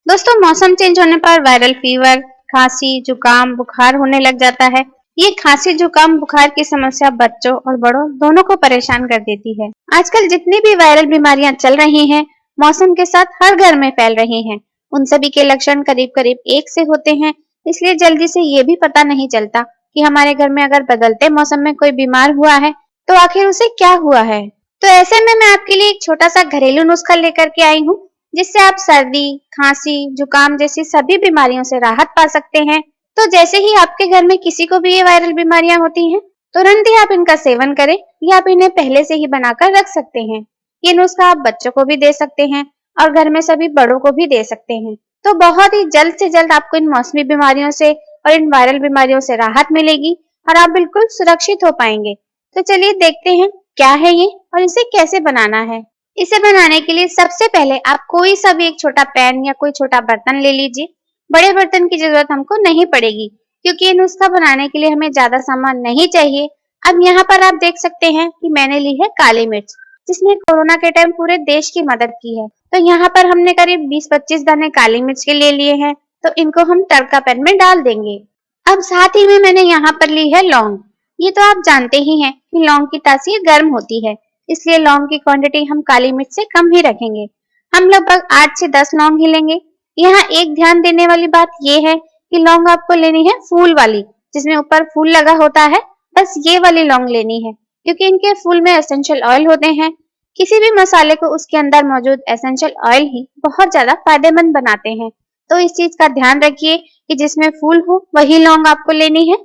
दोस्तों, मौसम चेंज होने पर वायरल फीवर, खांसी, जुकाम, बुखार होने लग जाता है। ये खांसी, जुकाम, बुखार की समस्या बच्चों और बड़ों दोनों को परेशान कर देती है। आजकल जितनी भी वायरल बीमारियां चल रही हैं, मौसम के साथ हर घर में फैल रही हैं। उन सभी के लक्षण करीब-करीब एक से होते हैं, इसलिए जल्दी से ये भी पता नहीं चलता कि हमारे घर में अगर बदलते मौसम में कोई बीमार हुआ है, तो आखिर उसे क्या हुआ है। तो ऐसे में मैं आपके लिए एक छोटा सा घरेलू नुस्खा लेकर के आई हूँ, जिससे आप सर्दी, खांसी, जुकाम जैसी सभी बीमारियों से राहत पा सकते हैं। तो जैसे ही आपके घर में किसी को भी ये वायरल बीमारियां होती हैं, तुरंत ही आप इनका सेवन करें या आप इन्हें पहले से ही बनाकर रख सकते हैं। ये नुस्खा आप बच्चों को भी दे सकते हैं और घर में सभी बड़ों को भी दे सकते हैं। तो बहुत ही जल्द से जल्द आपको इन मौसमी बीमारियों से और इन वायरल बीमारियों से राहत मिलेगी और आप बिल्कुल सुरक्षित हो पाएंगे। तो चलिए देखते हैं क्या है ये और इसे कैसे बनाना है। इसे बनाने के लिए सबसे पहले आप कोई सा भी एक छोटा पैन या कोई छोटा बर्तन ले लीजिए। बड़े बर्तन की जरूरत हमको नहीं पड़ेगी, क्योंकि ये नुस्खा बनाने के लिए हमें ज्यादा सामान नहीं चाहिए। अब यहाँ पर आप देख सकते हैं कि मैंने ली है काली मिर्च, जिसने कोरोना के टाइम पूरे देश की मदद की है। तो यहाँ पर हमने करीब 20-25 दाने काली मिर्च के ले लिए हैं, तो इनको हम तड़का पैन में डाल देंगे। अब साथ ही में मैंने यहाँ पर ली है लौंग। ये तो आप जानते ही हैं कि लौंग की तासीर गर्म होती है, इसलिए लौंग की क्वांटिटी हम काली मिर्च से कम ही रखेंगे। हम लगभग 8 से 10 लौंग ही लेंगे। यहाँ एक ध्यान देने वाली बात ये है कि लौंग आपको लेनी है फूल वाली, जिसमें ऊपर फूल लगा होता है। बस ये वाली लौंग लेनी है, क्योंकि इनके फूल में एसेंशियल ऑयल होते हैं। किसी भी मसाले को उसके अंदर मौजूद एसेंशियल ऑयल ही बहुत ज्यादा फायदेमंद बनाते हैं। तो इस चीज का ध्यान रखिए कि जिसमें फूल हो वही लौंग आपको लेनी है।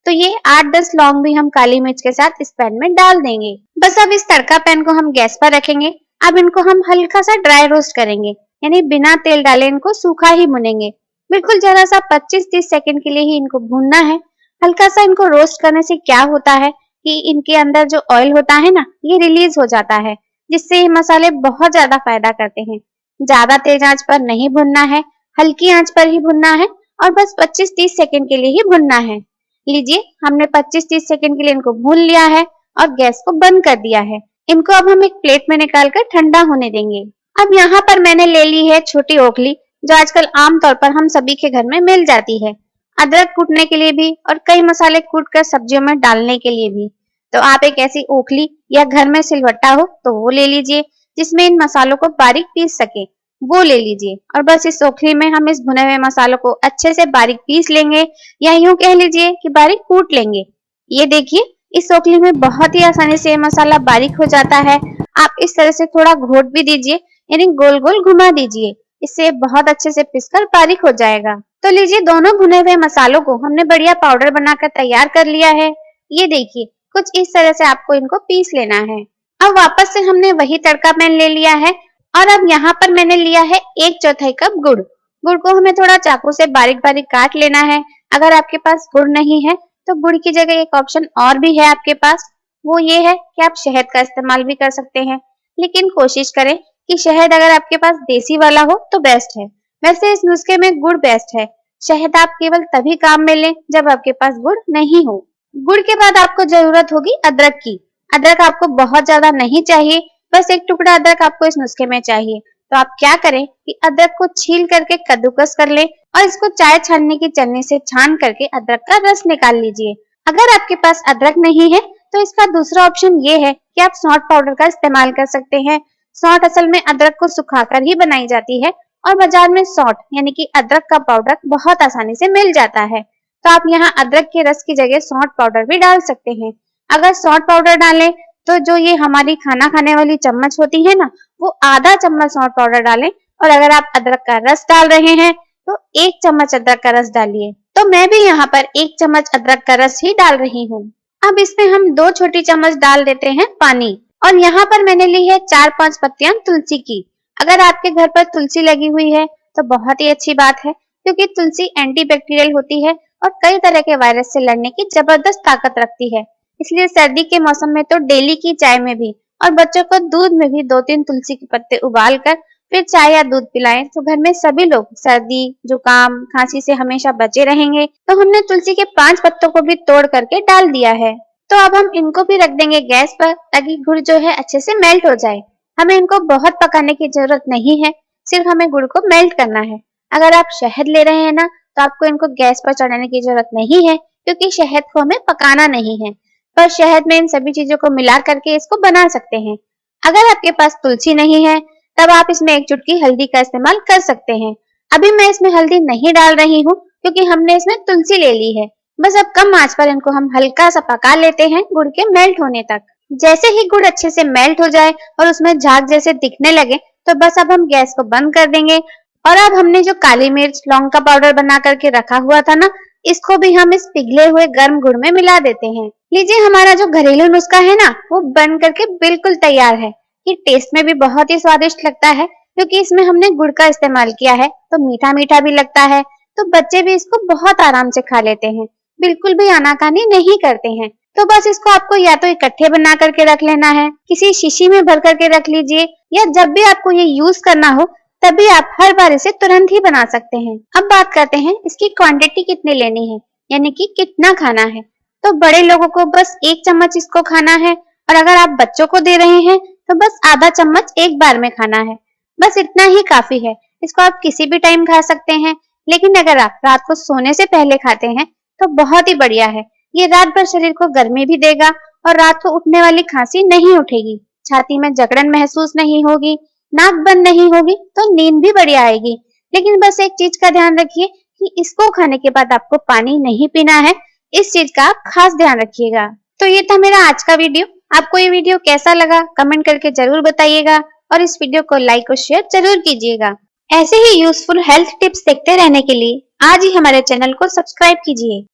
तो ये 8-10 लौंग भी हम काली मिर्च के साथ इस पैन में डाल देंगे। बस अब इस तड़का पैन को हम गैस पर रखेंगे। अब इनको हम हल्का सा ड्राई रोस्ट करेंगे, यानी बिना तेल डाले इनको सूखा ही भुनेंगे। बिल्कुल जरा सा 25-30 सेकंड के लिए ही इनको भूनना है। हल्का सा इनको रोस्ट करने से क्या होता है कि इनके अंदर जो ऑयल होता है ना, ये रिलीज हो जाता है, जिससे ये मसाले बहुत ज्यादा फायदा करते हैं। ज्यादा तेज आंच पर नहीं भुनना है, हल्की आंच पर ही भुनना है और बस 25-30 सेकंड के लिए ही भुनना है। लीजिए, हमने 25-30 सेकंड के लिए इनको भून लिया है और गैस को बंद कर दिया है। इनको अब हम एक प्लेट में निकालकर ठंडा होने देंगे। अब यहाँ पर मैंने ले ली है छोटी ओखली, जो आजकल आमतौर पर हम सभी के घर में मिल जाती है, अदरक कूटने के लिए भी और कई मसाले कूटकर सब्जियों में डालने के लिए भी। तो आप एक ऐसी ओखली या घर में सिलवट्टा हो तो वो ले लीजिए, जिसमें इन मसालों को बारीक पीस सके, वो ले लीजिए। और बस इस ओखली में हम इस भुने हुए मसालों को अच्छे से बारीक पीस लेंगे, या यूं कह लीजिए कि बारीक कूट लेंगे। ये देखिए, इस ओखली में बहुत ही आसानी से ये मसाला बारीक हो जाता है। आप इस तरह से थोड़ा घोट भी दीजिए, यानी गोल गोल घुमा दीजिए, इससे बहुत अच्छे से पिसकर बारीक हो जाएगा। तो लीजिए, दोनों भुने हुए मसालों को हमने बढ़िया पाउडर बनाकर तैयार कर लिया है। ये देखिए, कुछ इस तरह से आपको इनको पीस लेना है। अब वापस से हमने वही तड़का पैन ले लिया है और अब यहाँ पर मैंने लिया है 1/4 कप गुड़। गुड़ को हमें थोड़ा चाकू से बारीक बारीक काट लेना है। अगर आपके पास गुड़ नहीं है तो गुड़ की जगह एक ऑप्शन और भी है आपके पास, वो ये है कि आप शहद का इस्तेमाल भी कर सकते हैं। लेकिन कोशिश करें कि शहद अगर आपके पास देसी वाला हो तो बेस्ट है। वैसे इस नुस्खे में गुड़ बेस्ट है। शहद आप केवल तभी काम में लें जब आपके पास गुड़ नहीं हो। गुड़ के बाद आपको जरूरत होगी अदरक की। अदरक आपको बहुत ज्यादा नहीं चाहिए, बस एक टुकड़ा अदरक आपको इस नुस्खे में चाहिए। तो आप क्या करें कि अदरक को छील करके कद्दूकस कर लें और इसको चाय छानने की छन्नी से छान करके अदरक का रस निकाल लीजिए। अगर आपके पास अदरक नहीं है तो इसका दूसरा ऑप्शन ये है कि आप सौंठ पाउडर का इस्तेमाल कर सकते हैं। सौंठ असल में अदरक को सुखाकर ही बनाई जाती है और बाजार में सौंठ यानी कि अदरक का पाउडर बहुत आसानी से मिल जाता है। तो आप यहाँ अदरक के रस की जगह सौंठ पाउडर भी डाल सकते हैं। अगर सौंठ पाउडर डालें तो जो ये हमारी खाना खाने वाली चम्मच होती है ना, वो आधा चम्मच सौंठ पाउडर डालें। और अगर आप अदरक का रस डाल रहे हैं तो 1 चम्मच अदरक का रस डालिए। तो मैं भी यहाँ पर 1 चम्मच अदरक का रस ही डाल रही हूँ। अब इसमें हम 2 छोटी चम्मच डाल देते हैं पानी। और यहाँ पर मैंने ली है 4-5 पत्तियां तुलसी की। अगर आपके घर पर तुलसी लगी हुई है तो बहुत ही अच्छी बात है, क्योंकि तुलसी एंटीबैक्टीरियल होती है और कई तरह के वायरस से लड़ने की जबरदस्त ताकत रखती है। इसलिए सर्दी के मौसम में तो डेली की चाय में भी और बच्चों को दूध में भी 2-3 तुलसी के पत्ते उबाल कर फिर चाय या दूध पिलाएं, तो घर में सभी लोग सर्दी, जुकाम, खांसी से हमेशा बचे रहेंगे। तो हमने तुलसी के 5 पत्तों को भी तोड़ करके डाल दिया है। तो अब हम इनको भी रख देंगे गैस पर, ताकि गुड़ जो है अच्छे से मेल्ट हो जाए। हमें इनको बहुत पकाने की जरूरत नहीं है, सिर्फ हमें गुड़ को मेल्ट करना है। अगर आप शहद ले रहे हैं ना, तो आपको इनको गैस पर चढ़ाने की जरूरत नहीं है, क्योंकि शहद को हमें पकाना नहीं है। पर शहद में इन सभी चीजों को मिला करके इसको बना सकते हैं। अगर आपके पास तुलसी नहीं है, तब आप इसमें एक चुटकी हल्दी का इस्तेमाल कर सकते हैं। अभी मैं इसमें हल्दी नहीं डाल रही हूँ, क्योंकि हमने इसमें तुलसी ले ली है। बस अब कम आंच पर इनको हम हल्का सा पका लेते हैं गुड़ के मेल्ट होने तक। जैसे ही गुड़ अच्छे से मेल्ट हो जाए और उसमें झाग जैसे दिखने लगे, तो बस अब हम गैस को बंद कर देंगे। और अब हमने जो काली मिर्च लौंग का पाउडर बना करके रखा हुआ था ना, इसको भी हम इस पिघले हुए गर्म गुड़ में मिला देते हैं। लीजिए, हमारा जो घरेलू नुस्खा है ना, वो बन करके बिल्कुल तैयार है। ये टेस्ट में भी बहुत ही स्वादिष्ट लगता है, क्योंकि इसमें हमने गुड़ का इस्तेमाल किया है, तो मीठा मीठा भी लगता है। तो बच्चे भी इसको बहुत आराम से खा लेते हैं, बिल्कुल भी आनाकानी नहीं करते हैं। तो बस इसको आपको या तो इकट्ठे बना करके रख लेना है, किसी शीशी में भर करके रख लीजिए, या जब भी आपको ये यूज करना हो तभी आप हर बार इसे तुरंत ही बना सकते हैं। अब बात करते हैं इसकी क्वांटिटी कितनी लेनी है, यानी कि कितना खाना है। तो बड़े लोगों को बस 1 चम्मच इसको खाना है, और अगर आप बच्चों को दे रहे हैं तो बस आधा चम्मच एक बार में खाना है। बस इतना ही काफी है। इसको आप किसी भी टाइम खा सकते हैं, लेकिन अगर आप रात को सोने से पहले खाते हैं तो बहुत ही बढ़िया है। ये रात भर शरीर को गर्मी भी देगा, और रात को उठने वाली खांसी नहीं उठेगी, छाती में जकड़न महसूस नहीं होगी, नाक बंद नहीं होगी, तो नींद भी बढ़िया आएगी। लेकिन बस एक चीज का ध्यान रखिए कि इसको खाने के बाद आपको पानी नहीं पीना है। इस चीज का आप खास ध्यान रखिएगा। तो ये था मेरा आज का वीडियो। आपको ये वीडियो कैसा लगा कमेंट करके जरूर बताइएगा, और इस वीडियो को लाइक और शेयर जरूर कीजिएगा। ऐसे ही यूजफुल हेल्थ टिप्स देखते रहने के लिए आज ही हमारे चैनल को सब्सक्राइब कीजिए।